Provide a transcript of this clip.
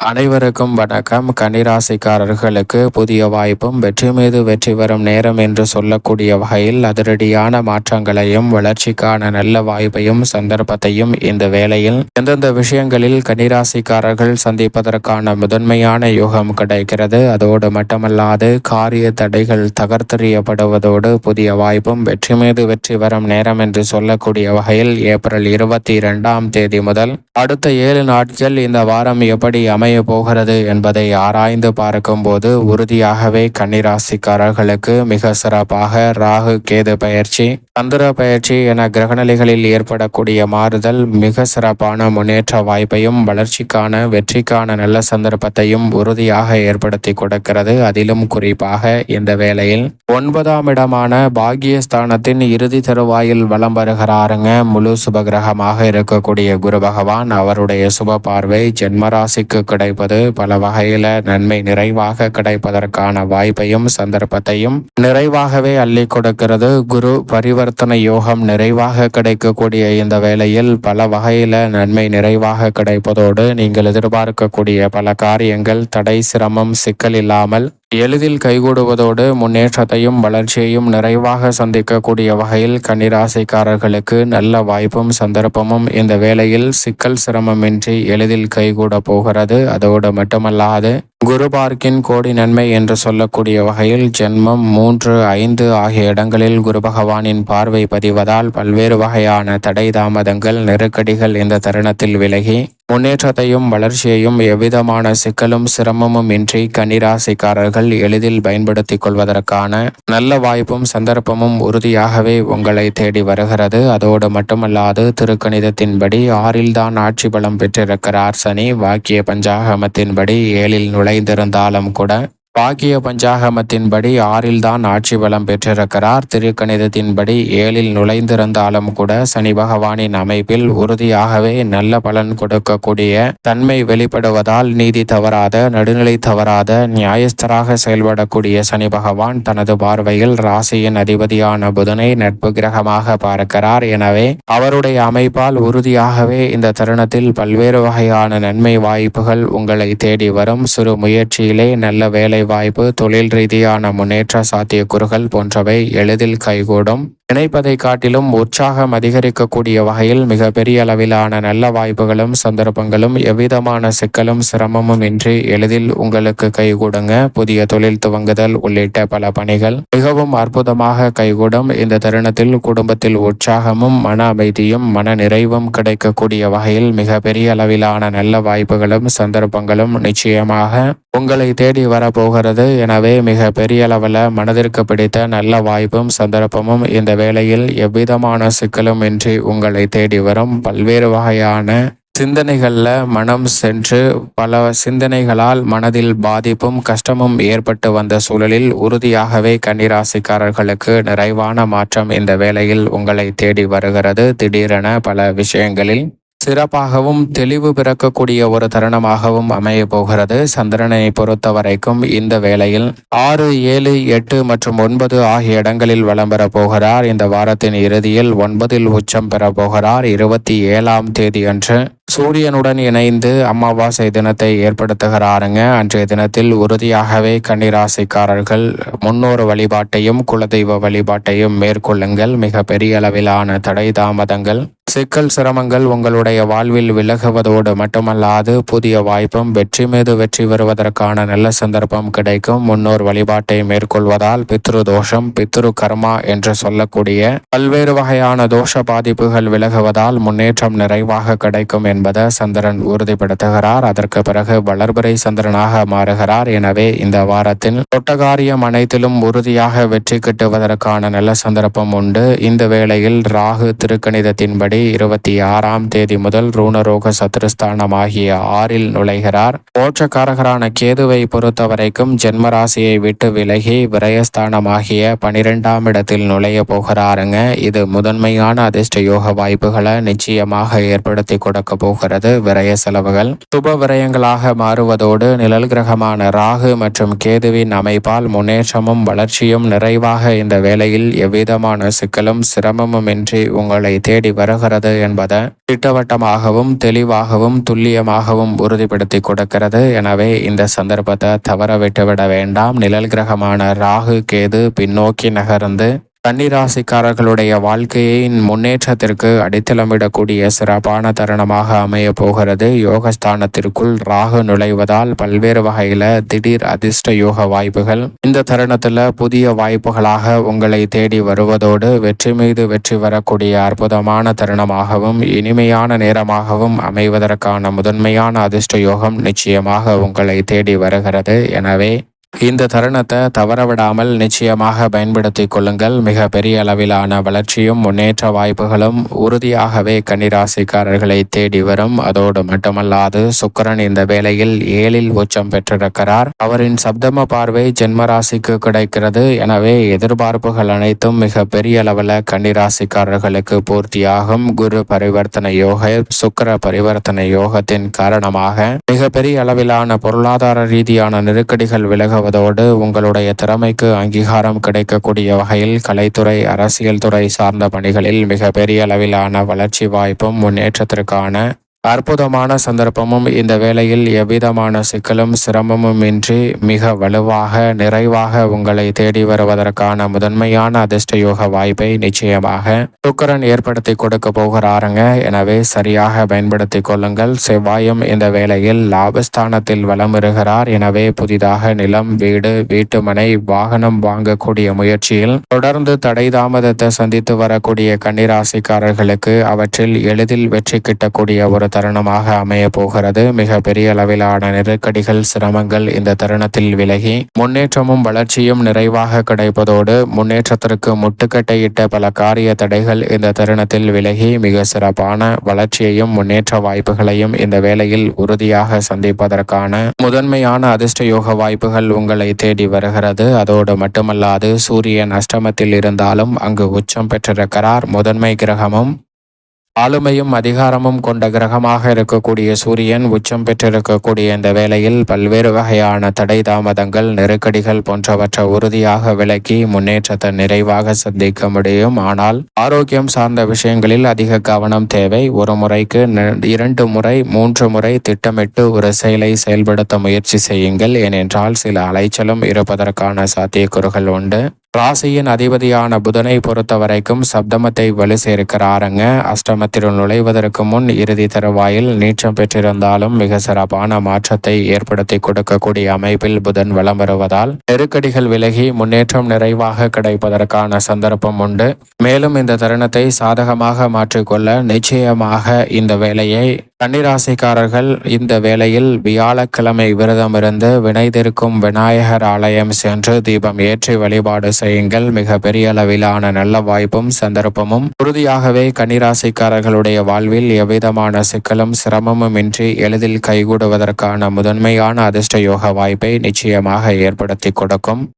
அனைவருக்கும் வணக்கம். கன்னிராசிக்காரர்களுக்கு புதிய வாய்ப்பும் வெற்றி மீது வெற்றி வரும் நேரம் என்று சொல்லக்கூடிய வகையில் அதிரடியான மாற்றங்களையும் வளர்ச்சிக்கான நல்ல வாய்ப்பையும் சந்தர்ப்பத்தையும் இந்த வேளையில் எந்தெந்த விஷயங்களில் கன்னிராசிக்காரர்கள் சந்திப்பதற்கான முதன்மையான யோகம் கிடைக்கிறது. அதோடு மட்டுமல்லாது காரிய தடைகள் தகர்த்தெறியப்படுவதோடு புதிய வாய்ப்பும் வெற்றி மீது வெற்றி வரும் நேரம் என்று சொல்லக்கூடிய வகையில் ஏப்ரல் 22 முதல் அடுத்த 7 நாட்கள் இந்த வாரம் எப்படி அமைய போகிறது என்பதை ஆராய்ந்து பார்க்கும்போது உறுதியாகவே கன்னிராசிக்காரர்களுக்கு மிக சிறப்பாக ராகு கேது பயிற்சி, சந்திர பயிற்சி என கிரகநிலைகளில் ஏற்படக்கூடிய மாறுதல் மிக சிறப்பான முன்னேற்ற வாய்ப்பையும் வளர்ச்சிக்கான வெற்றிக்கான நல்ல சந்தர்ப்பத்தையும் உறுதியாக ஏற்படுத்தி கொடுக்கிறது. அதிலும் குறிப்பாக இந்த வேளையில் 9ஆம் இடமான பாக்கியஸ்தானத்தின் இறுதி தருவாயில் வலம் வருகிறாருங்க. முழு சுபகிரகமாக இருக்கக்கூடிய குரு பகவான் அவருடைய சுப பார்வை ஜென்மராசிக்கு கிடைப்பது பல வகையில நன்மை நிறைவாக கிடைப்பதற்கான வாய்ப்பையும் சந்தர்ப்பத்தையும் நிறைவாகவே அள்ளி கொடுக்கிறது. குரு பரிவர்த்தனை யோகம் நிறைவாக கிடைக்கக்கூடிய இந்த வேளையில் பல வகையில நன்மை நிறைவாக கிடைப்பதோடு நீங்கள் எதிர்பார்க்கக்கூடிய பல காரியங்கள் தடை சிரமம் சிக்கல் இல்லாமல் எளிதில் கைகூடுவதோடு முன்னேற்றத்தையும் வளர்ச்சியையும் நிறைவாக சந்திக்கக்கூடிய வகையில் கன்னிராசிக்காரர்களுக்கு நல்ல வாய்ப்பும் சந்தர்ப்பமும் இந்த வேளையில் சிக்கல் சிரமமின்றி எளிதில் கைகூட போகிறது. அதோடு மட்டுமல்லாது குரு பார்க்கின் கோடி நன்மை என்று சொல்லக்கூடிய வகையில் ஜென்மம் 3, 5 ஆகிய இடங்களில் குரு பகவானின் பார்வை பதிவதால் பல்வேறு வகையான தடை தாமதங்கள் நெருக்கடிகள் இந்த தருணத்தில் விலகி முன்னேற்றத்தையும் வளர்ச்சியையும் எவ்விதமான சிக்கலும் சிரமமும் இன்றி கன்னிராசிக்காரர்கள் எளிதில் பயன்படுத்திக் கொள்வதற்கான நல்ல வாய்ப்பும் சந்தர்ப்பமும் உறுதியாகவே உங்களை தேடி வருகிறது. அதோடு மட்டுமல்லாது திருக்கணிதத்தின்படி 6ல் தான் ஆட்சி பலம் பெற்றிருக்கிறார் சனி. வாக்கிய பஞ்சாகமத்தின்படி 7ல் நுழைந்திருந்தாலும் கூட பாக்கிய பஞ்சாகமத்தின்படி 6ல் தான் ஆட்சி பலம் பெற்றிருக்கிறார். திருக்கணிதத்தின்படி 7ல் நுழைந்திருந்தாலும் கூட சனி பகவானின் அமைப்பில் உறுதியாகவே நல்ல பலன் கொடுக்கக்கூடிய தன்மை வெளிப்படுவதால் நீதி தவறாத நடுநிலை தவறாத நியாயஸ்தராக செயல்படக்கூடிய சனி பகவான் தனது பார்வையில் ராசியின் அதிபதியான புதனை நட்பு கிரகமாக பார்க்கிறார். எனவே அவருடைய அமைப்பால் உறுதியாகவே இந்த தருணத்தில் பல்வேறு வகையான நன்மை வாய்ப்புகள் உங்களை தேடி வரும். சிறு முயற்சியிலே நல்ல வேலை வாய்ப்பு, தொழில் ரீதியான முன்னேற்ற சாத்தியக்கூறுகள் போன்றவை எளிதில் கைகூடும். நினைப்பதை காட்டிலும் உற்சாகம் அதிகரிக்கக்கூடிய வகையில் மிக பெரிய அளவிலான நல்ல வாய்ப்புகளும் சந்தர்ப்பங்களும் எவ்விதமான சிக்கலும் சிரமமும் இன்றி எளிதில் உங்களுக்கு கைகூடுங்க. புதிய தொழில் துவங்குதல் உள்ளிட்ட பல பணிகள் மிகவும் அற்புதமாக கைகூடும். இந்த தருணத்தில் குடும்பத்தில் உற்சாகமும் மன அமைதியும் மன நிறைவும் கிடைக்கக்கூடிய வகையில் மிக பெரிய அளவிலான நல்ல வாய்ப்புகளும் சந்தர்ப்பங்களும் நிச்சயமாக உங்களை தேடி வரப்போகிறது. எனவே மிக பெரிய அளவில் மனதிற்கு பிடித்த நல்ல வாய்ப்பும் சந்தர்ப்பமும் இந்த வேளையில் எவ்விதமான சிக்கலும் இன்றி உங்களை தேடி வரும். பல்வேறு வகையான சிந்தனைகளில் மனம் சென்று பல சிந்தனைகளால் மனதில் பாதிப்பும் கஷ்டமும் ஏற்பட்டு வந்த சூழலில் உறுதியாகவே கன்னிராசிக்காரர்களுக்கு நிறைவான மாற்றம் இந்த வேளையில் உங்களை தேடி வருகிறது. திடீரென பல விஷயங்களில் சிறப்பாகவும் தெளிவு பிறக்கக்கூடிய ஒரு தருணமாகவும் அமைய போகிறது. சந்திரனை பொறுத்த வரைக்கும் இந்த வேளையில் 6, 7, 8 மற்றும் 9 ஆகிய இடங்களில் வலம் பெற போகிறார். இந்த வாரத்தின் இறுதியில் 9ல் உச்சம் பெற போகிறார். 27ஆம் தேதி அன்று சூரியனுடன் இணைந்து அமாவாசை தினத்தை ஏற்படுத்துகிறாருங்க. அன்றைய தினத்தில் உறுதியாகவே கன்னிராசிக்காரர்கள் முன்னோர் வழிபாட்டையும் குலதெய்வ வழிபாட்டையும் மேற்கொள்ளுங்கள். மிக பெரிய அளவிலான தடை தாமதங்கள் சிக்கல் சிரமங்கள் உங்களுடைய வாழ்வில் விலகுவதோடு மட்டுமல்லாது புதிய வாய்ப்பும் வெற்றி மீது வெற்றி வருவதற்கான நல்ல சந்தர்ப்பம் கிடைக்கும். முன்னோர் வழிபாட்டை மேற்கொள்வதால் பித்ரு தோஷம் பித்ரு கர்மா என்று சொல்லக்கூடிய பல்வேறு வகையான தோஷ பாதிப்புகள் விலகுவதால் முன்னேற்றம் நிறைவாக கிடைக்கும் என்பதை சந்திரன் உறுதிப்படுத்துகிறார். அதற்கு பிறகு வளர்பிறை சந்திரனாக மாறுகிறார். எனவே இந்த வாரத்தில் தொட்டகாரியம் அனைத்திலும் உறுதியாக வெற்றி கிட்டுவதற்கான நல்ல சந்தர்ப்பம் உண்டு. இந்த வேளையில் ராகு திருக்கணிதத்தின்படி 26ஆம் தேதி முதல் ரூணரோக சத்துருஸ்தானம் ஆகிய 6ல் நுழைகிறார். மோட்சக்காரகரான கேதுவை பொறுத்த வரைக்கும் ஜென்மராசியை விட்டு விலகி விரயஸ்தானம் ஆகிய 12ஆம் இடத்தில் நுழைய போகிறாருங்க. இது முதன்மையான அதிர்ஷ்ட யோக வாய்ப்புகளை நிச்சயமாக ஏற்படுத்தி கொடுக்க போகிறது. விரய செலவுகள் சுப விரயங்களாக மாறுவதோடு நிழல் கிரகமான ராகு மற்றும் கேதுவின் அமைப்பால் முன்னேற்றமும் வளர்ச்சியும் நிறைவாக இந்த வேளையில் எவ்விதமான சிக்கலும் சிரமமும் இன்றி உங்களை தேடி வருகிறது என்பதை திட்டவட்டமாகவும் தெளிவாகவும் துல்லியமாகவும் உறுதிப்படுத்தி கொடுக்கிறது. எனவே இந்த சந்தர்ப்பத்தை தவற விட்டுவிட வேண்டாம். நிழல் கிரகமான ராகு கேது பின்னோக்கி நகர்ந்து கன்னிராசிக்காரர்களுடைய வாழ்க்கையின் முன்னேற்றத்திற்கு அடித்தளமிடக்கூடிய சிறப்பான தருணமாக அமைய போகிறது. யோகஸ்தானத்திற்குள் ராகு நுழைவதால் பல்வேறு வகையில திடீர் அதிர்ஷ்ட யோக வாய்ப்புகள் இந்த தருணத்துல புதிய வாய்ப்புகளாக உங்களை தேடி வருவதோடு வெற்றி மீது வெற்றி வரக்கூடிய அற்புதமான தருணமாகவும் இனிமையான நேரமாகவும் அமைவதற்கான முதன்மையான அதிர்ஷ்ட யோகம் நிச்சயமாக உங்களை தேடி வருகிறது. எனவே இந்த தருணத்தை தவறவிடாமல் நிச்சயமாக பயன்படுத்தி கொள்ளுங்கள். மிக பெரிய அளவிலான வளர்ச்சியும் முன்னேற்ற வாய்ப்புகளும் உறுதியாகவே கன்னிராசிக்காரர்களை தேடி வரும். அதோடு மட்டுமல்லாது சுக்கிரன் இந்த வேளையில் 7ல் உச்சம் பெற்றிருக்கிறார். அவரின் சப்தம பார்வை ஜென்மராசிக்கு கிடைக்கிறது. எனவே எதிர்பார்ப்புகள் அனைத்தும் மிக பெரிய அளவில் கன்னிராசிக்காரர்களுக்கு பூர்த்தியாகும். குரு பரிவர்த்தனை யோக சுக்கிர பரிவர்த்தனை யோகத்தின் காரணமாக மிக பெரிய அளவிலான பொருளாதார ரீதியான நெருக்கடிகள் விலக உங்களுடைய திறமைக்கு அங்கீகாரம் கிடைக்கக்கூடிய வகையில் கலைத்துறை அரசியல் துறை சார்ந்த பணிகளில் மிக பெரிய அளவிலான வளர்ச்சி வாய்ப்பும் முன்னேற்றத்திற்கான அற்புதமான சந்தர்ப்பமும் இந்த வேளையில் எவ்விதமான சிக்கலும் சிரமமும் இன்றி மிக வலுவாக நிறைவாக உங்களை தேடி வருவதற்கான முதன்மையான அதிர்ஷ்ட யோக வாய்ப்பை நிச்சயமாக சுக்கிரன் ஏற்படுத்தி கொடுக்க போகிறாருங்க. எனவே சரியாக பயன்படுத்தி கொள்ளுங்கள். செவ்வாயும் இந்த வேளையில் லாபஸ்தானத்தில் வலம் வருகிறார். எனவே புதிதாக நிலம் வீடு வீட்டுமனை வாகனம் வாங்கக்கூடிய முயற்சியில் தொடர்ந்து தடை தாமதத்தை சந்தித்து வரக்கூடிய கன்னிராசிக்காரர்களுக்கு அவற்றில் எளிதில் வெற்றி கிட்டக்கூடிய ஒரு தருணமாக அமைய போகிறது. மிக பெரிய அளவிலான நெருக்கடிகள் சிரமங்கள் இந்த தருணத்தில் விலகி முன்னேற்றமும் வளர்ச்சியும் நிறைவாக கிடைப்பதோடு முன்னேற்றத்திற்கு முட்டுக்கட்டையிட்ட பல காரிய தடைகள் இந்த தருணத்தில் விலகி மிக சிறப்பான வளர்ச்சியையும் முன்னேற்ற வாய்ப்புகளையும் இந்த வேளையில் உறுதியாக சந்திப்பதற்கான முதன்மையான அதிர்ஷ்ட யோக வாய்ப்புகள் உங்களை தேடி வருகிறது. அதோடு மட்டுமல்லாது சூரியன் அஷ்டமத்தில் இருந்தாலும் அங்கு உச்சம் பெற்றிருக்கிறார். முதன்மை கிரகமும் ஆளுமையும் அதிகாரமும் கொண்ட கிரகமாக இருக்கக்கூடிய சூரியன் உச்சம் பெற்றிருக்கக்கூடிய இந்த வேளையில் பல்வேறு வகையான தடை தாமதங்கள் நெருக்கடிகள் போன்றவற்றை உறுதியாக விலக்கி முன்னேற்றத்தை நிறைவாக சந்திக்க முடியும். ஆனால் ஆரோக்கியம் சார்ந்த விஷயங்களில் அதிக கவனம் தேவை. ஒரு முறைக்கு 2 முறை 3 முறை திட்டமிட்டு ஒரு செயலை செயல்படுத்த முயற்சி செய்யுங்கள். ஏனென்றால் சில அலைச்சலும் இருப்பதற்கான சாத்தியக்கூறுகள் உண்டு. ராசியின் அதிபதியான புதனை பொறுத்த வரைக்கும் சப்தமத்தை வலு சேர்க்கிறாருங்க. அஷ்டமத்தில் நுழைவதற்கு முன் இறுதி தருவாயில் நீச்சம் பெற்றிருந்தாலும் மிக சிறப்பான மாற்றத்தை ஏற்படுத்தி கொடுக்கக்கூடிய அமைப்பில் புதன் வலம் வருவதால் நெருக்கடிகள் விலகி முன்னேற்றம் நிறைவாக கிடைப்பதற்கான சந்தர்ப்பம் உண்டு. மேலும் இந்த தருணத்தை சாதகமாக மாற்றிக்கொள்ள நிச்சயமாக இந்த வேலையை கன்னிராசிக்காரர்கள் இந்த வேளையில் வியாழக்கிழமை விரதமிருந்து வினைதிருக்கும் விநாயகர் ஆலயம் சென்று தீபம் ஏற்றி வழிபாடு செய்யுங்கள். மிக பெரிய அளவிலான நல்ல வாய்ப்பும் சந்தர்ப்பமும் உறுதியாகவே கன்னிராசிக்காரர்களுடைய வாழ்வில் எவ்விதமான சிக்கலும் சிரமமும் இன்றி எளிதில் கைகூடுவதற்கான முதன்மையான அதிர்ஷ்ட யோக வாய்ப்பை நிச்சயமாக ஏற்படுத்தி கொடுக்கும்.